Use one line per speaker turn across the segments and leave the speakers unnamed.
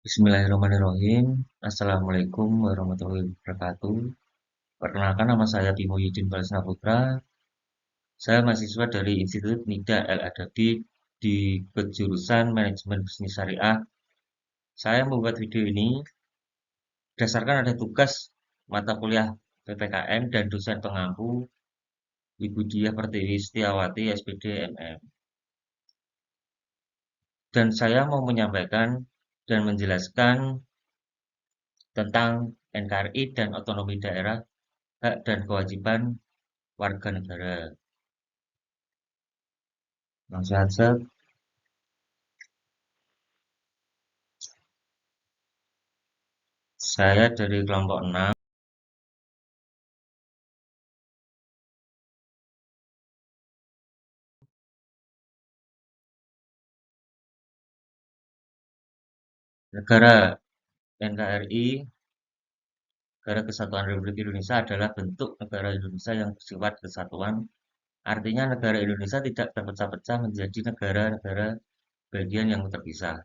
Bismillahirrahmanirrahim. Assalamualaikum warahmatullahi wabarakatuh. Perkenalkan, nama saya Timo Yudin Balesna Putra. Saya mahasiswa dari Institut Nida Al Adabi di jurusan Manajemen Bisnis Syariah. Saya membuat video ini berdasarkan ada tugas mata kuliah PPKN dan dosen pengampu Ibu Diah Pertiwi Setiawati SPD MM. Dan saya mau menyampaikan dan menjelaskan tentang NKRI dan otonomi daerah, hak dan kewajiban warga negara. Langsung saja, saya dari kelompok 6. Negara NKRI, Negara Kesatuan Republik Indonesia adalah bentuk negara Indonesia yang bersifat kesatuan. Artinya negara Indonesia tidak terpecah-pecah menjadi negara-negara bagian yang terpisah.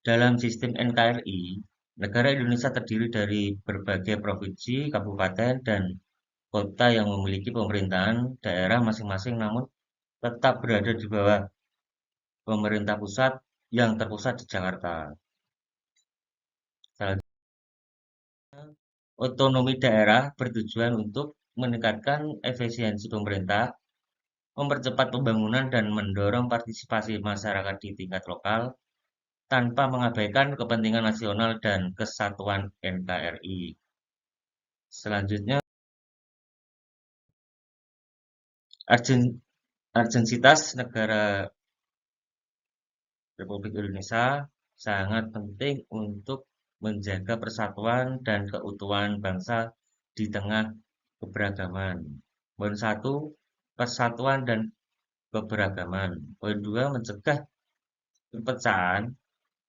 Dalam sistem NKRI, negara Indonesia terdiri dari berbagai provinsi, kabupaten, dan kota yang memiliki pemerintahan daerah masing-masing namun tetap berada di bawah pemerintah pusat yang terpusat di Jakarta. Otonomi daerah bertujuan untuk meningkatkan efisiensi pemerintah, mempercepat pembangunan, dan mendorong partisipasi masyarakat di tingkat lokal tanpa mengabaikan kepentingan nasional dan kesatuan NKRI. Selanjutnya, urgensitas negara Republik Indonesia sangat penting untuk menjaga persatuan dan keutuhan bangsa di tengah keberagaman. Poin 1, persatuan dan keberagaman. Poin 2, mencegah perpecahan.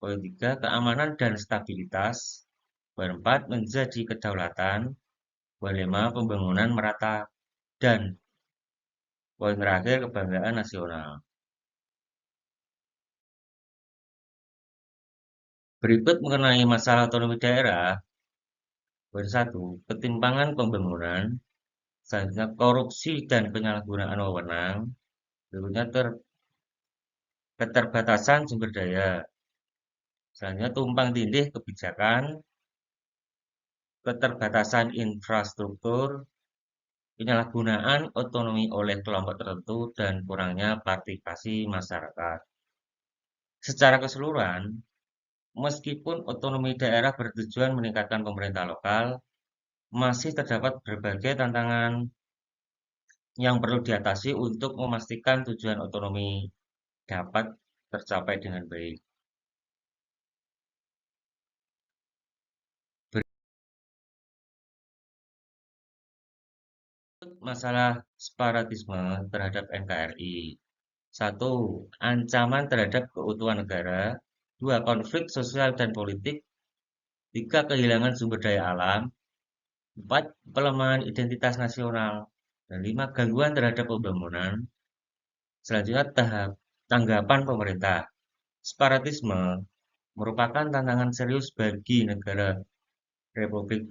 Poin 3, keamanan dan stabilitas. Poin 4, menjadi kedaulatan. Poin 5, pembangunan merata. Dan poin terakhir, kebanggaan nasional. Berikut mengenai masalah otonomi daerah. Poin 1, ketimpangan pembangunan. Selanjutnya, korupsi dan penyalahgunaan wewenang. Berikutnya, keterbatasan sumber daya. Selanjutnya, tumpang tindih kebijakan, keterbatasan infrastruktur, penyalahgunaan otonomi oleh kelompok tertentu, dan kurangnya partisipasi masyarakat. Secara keseluruhan, meskipun otonomi daerah bertujuan meningkatkan pemerintah lokal, masih terdapat berbagai tantangan yang perlu diatasi untuk memastikan tujuan otonomi dapat tercapai dengan baik. Masalah separatisme terhadap NKRI. 1. Ancaman terhadap keutuhan negara. 2. Konflik sosial dan politik. 3. Kehilangan sumber daya alam. 4. Pelemahan identitas nasional. Dan 5. Gangguan terhadap pembangunan. Selanjutnya, tanggapan pemerintah. Separatisme merupakan tantangan serius bagi negara Republik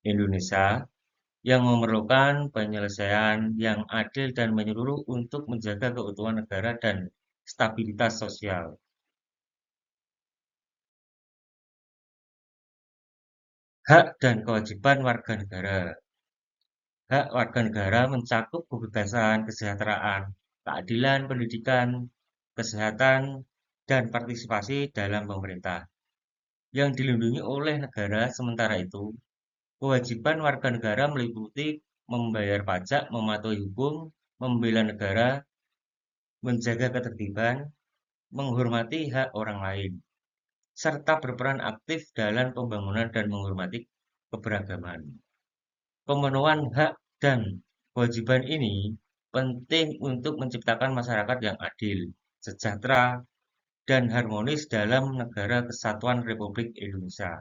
Indonesia yang memerlukan penyelesaian yang adil dan menyeluruh untuk menjaga keutuhan negara dan stabilitas sosial. Hak dan kewajiban warga negara. Hak warga negara mencakup kebebasan, kesejahteraan, keadilan, pendidikan, kesehatan, dan partisipasi dalam pemerintah yang dilindungi oleh negara. Sementara itu, kewajiban warga negara meliputi membayar pajak, mematuhi hukum, membela negara, menjaga ketertiban, menghormati hak orang lain, serta berperan aktif dalam pembangunan dan menghormati keberagaman. Pemenuhan hak dan kewajiban ini penting untuk menciptakan masyarakat yang adil, sejahtera, dan harmonis dalam negara kesatuan Republik Indonesia.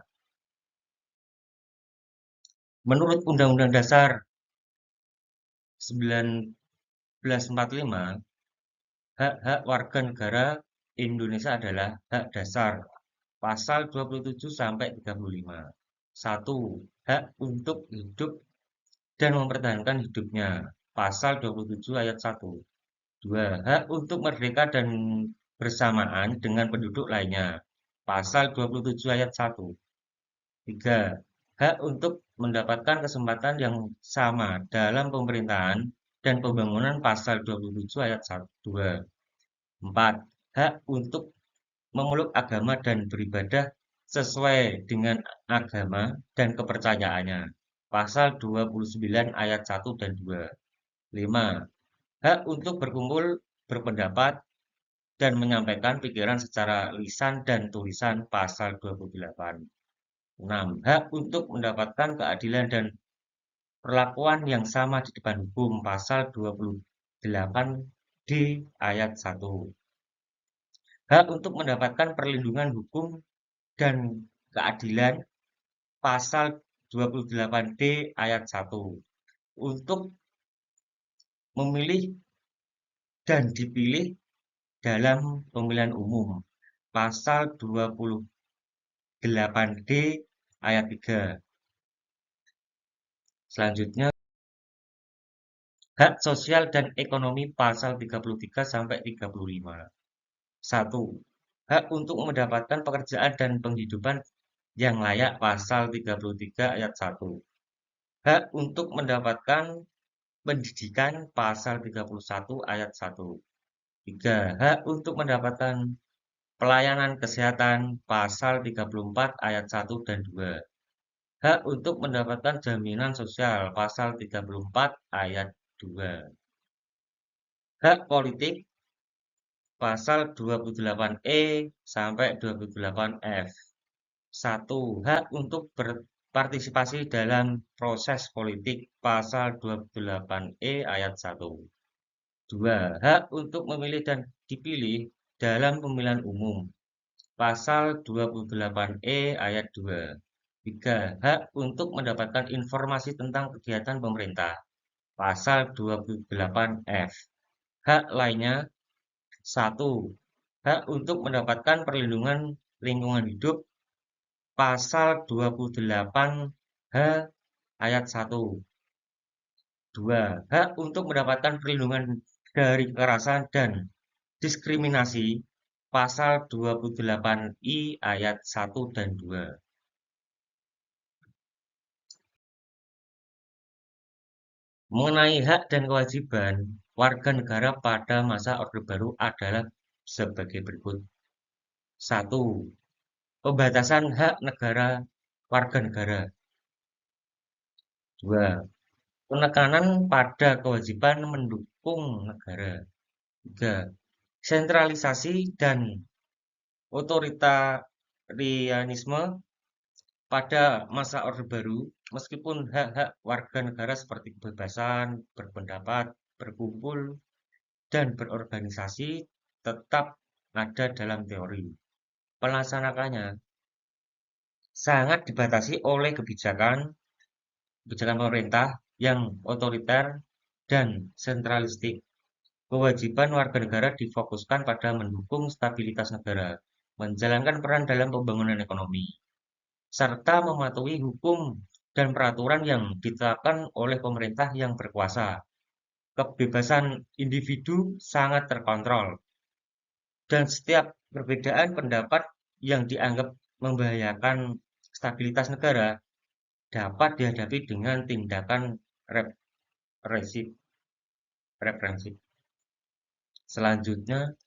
Menurut Undang-Undang Dasar 1945, hak-hak warga negara Indonesia adalah hak dasar Pasal 27 sampai 35. 1. Hak untuk hidup dan mempertahankan hidupnya. Pasal 27 ayat 1. 2. Hak untuk merdeka dan bersamaan dengan penduduk lainnya. Pasal 27 ayat 1. 3. Hak untuk mendapatkan kesempatan yang sama dalam pemerintahan dan pembangunan. Pasal 27 ayat 2. 4. Hak untuk memeluk agama dan beribadah sesuai dengan agama dan kepercayaannya. Pasal 29 ayat 1 dan 2. 5. Hak untuk berkumpul, berpendapat, dan menyampaikan pikiran secara lisan dan tulisan. Pasal 28. 6. Hak untuk mendapatkan keadilan dan perlakuan yang sama di depan hukum. Pasal 28 D ayat 1. Hak untuk mendapatkan perlindungan hukum dan keadilan. Pasal 28 D ayat 1. Untuk memilih dan dipilih dalam pemilihan umum. Pasal 28 D ayat 3. Selanjutnya, hak sosial dan ekonomi. Pasal 33 sampai 35. 1. Hak untuk mendapatkan pekerjaan dan penghidupan yang layak. Pasal 33 ayat 1. Hak untuk mendapatkan pendidikan. Pasal 31 ayat 1. 3. Hak untuk mendapatkan pelayanan kesehatan. Pasal 34 ayat 1 dan 2. Hak untuk mendapatkan jaminan sosial. Pasal 34 ayat 2. Hak politik. Pasal 28E sampai 28F. 1. Hak untuk berpartisipasi dalam proses politik. Pasal 28E ayat 1. 2. Hak untuk memilih dan dipilih dalam pemilihan umum. Pasal 28E ayat 2. 3. Hak untuk mendapatkan informasi tentang kegiatan pemerintah. Pasal 28F. Hak lainnya. 1. Hak untuk mendapatkan perlindungan lingkungan hidup. Pasal 28H ayat 1. 2. Hak untuk mendapatkan perlindungan dari kekerasan dan diskriminasi. Pasal 28I ayat 1 dan 2. Mengenai hak dan kewajiban warga negara pada masa Orde Baru adalah sebagai berikut. 1. Pembatasan hak negara warga negara. 2. Penekanan pada kewajiban mendukung negara. 3. Sentralisasi dan otoritarianisme pada masa Orde Baru, meskipun hak-hak warga negara seperti kebebasan berpendapat, berkumpul, dan berorganisasi tetap ada dalam teori. Pelaksanaannya sangat dibatasi oleh kebijakan pemerintah yang otoriter dan sentralistik. Kewajiban warga negara difokuskan pada mendukung stabilitas negara, menjalankan peran dalam pembangunan ekonomi, serta mematuhi hukum dan peraturan yang ditetapkan oleh pemerintah yang berkuasa. Kebebasan individu sangat terkontrol, dan setiap perbedaan pendapat yang dianggap membahayakan stabilitas negara dapat dihadapi dengan tindakan represif. Selanjutnya,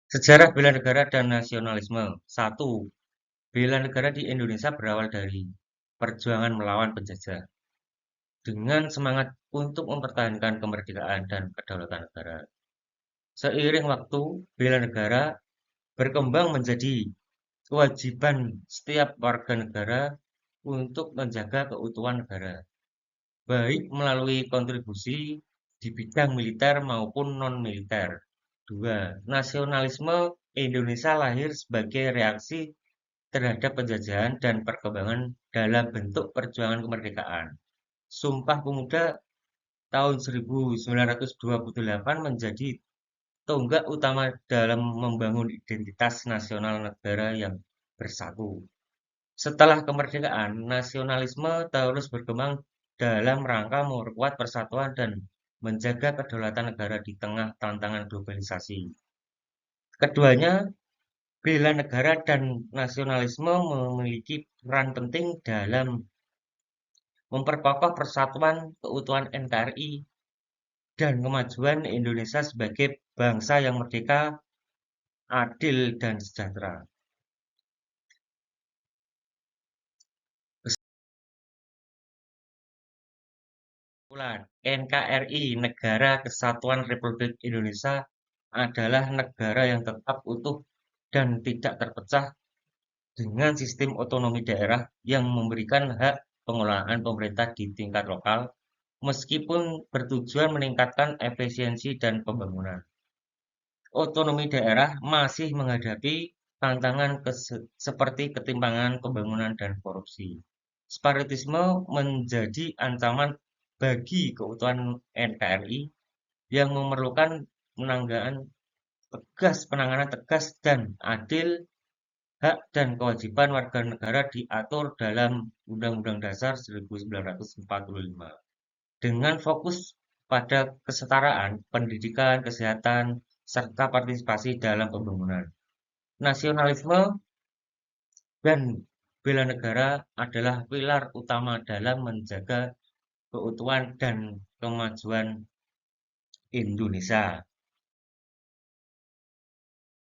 sejarah bela negara dan nasionalisme. 1. Bela negara di Indonesia berawal dari perjuangan melawan penjajah dengan semangat untuk mempertahankan kemerdekaan dan kedaulatan negara. Seiring waktu, bela negara berkembang menjadi kewajiban setiap warga negara untuk menjaga keutuhan negara, baik melalui kontribusi di bidang militer maupun non-militer. 2. Nasionalisme Indonesia lahir sebagai reaksi terhadap penjajahan dan perkembangan dalam bentuk perjuangan kemerdekaan. Sumpah Pemuda tahun 1928 menjadi tonggak utama dalam membangun identitas nasional negara yang bersatu. Setelah kemerdekaan, nasionalisme terus berkembang dalam rangka memperkuat persatuan dan menjaga kedaulatan negara di tengah tantangan globalisasi. Keduanya, bela negara dan nasionalisme memiliki peran penting dalam memperkokoh persatuan keutuhan NKRI dan kemajuan Indonesia sebagai bangsa yang merdeka, adil, dan sejahtera. Kesimpulan, NKRI, Negara Kesatuan Republik Indonesia, adalah negara yang tetap utuh dan tidak terpecah dengan sistem otonomi daerah yang memberikan hak pengelolaan pemerintah di tingkat lokal, meskipun bertujuan meningkatkan efisiensi dan pembangunan. Otonomi daerah masih menghadapi tantangan seperti ketimpangan pembangunan dan korupsi. Separatisme menjadi ancaman bagi keutuhan NKRI yang memerlukan penanganan tegas dan adil. Hak dan kewajiban warga negara diatur dalam Undang-Undang Dasar 1945 dengan fokus pada kesetaraan, pendidikan, kesehatan, serta partisipasi dalam pembangunan. Nasionalisme dan bela negara adalah pilar utama dalam menjaga keutuhan dan kemajuan Indonesia.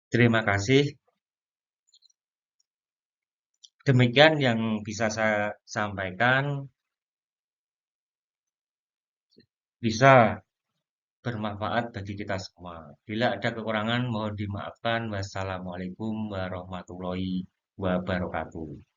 Terima kasih. Demikian yang bisa saya sampaikan. Bisa bermanfaat bagi kita semua. Bila ada kekurangan mohon dimaafkan. Wassalamualaikum warahmatullahi wabarakatuh.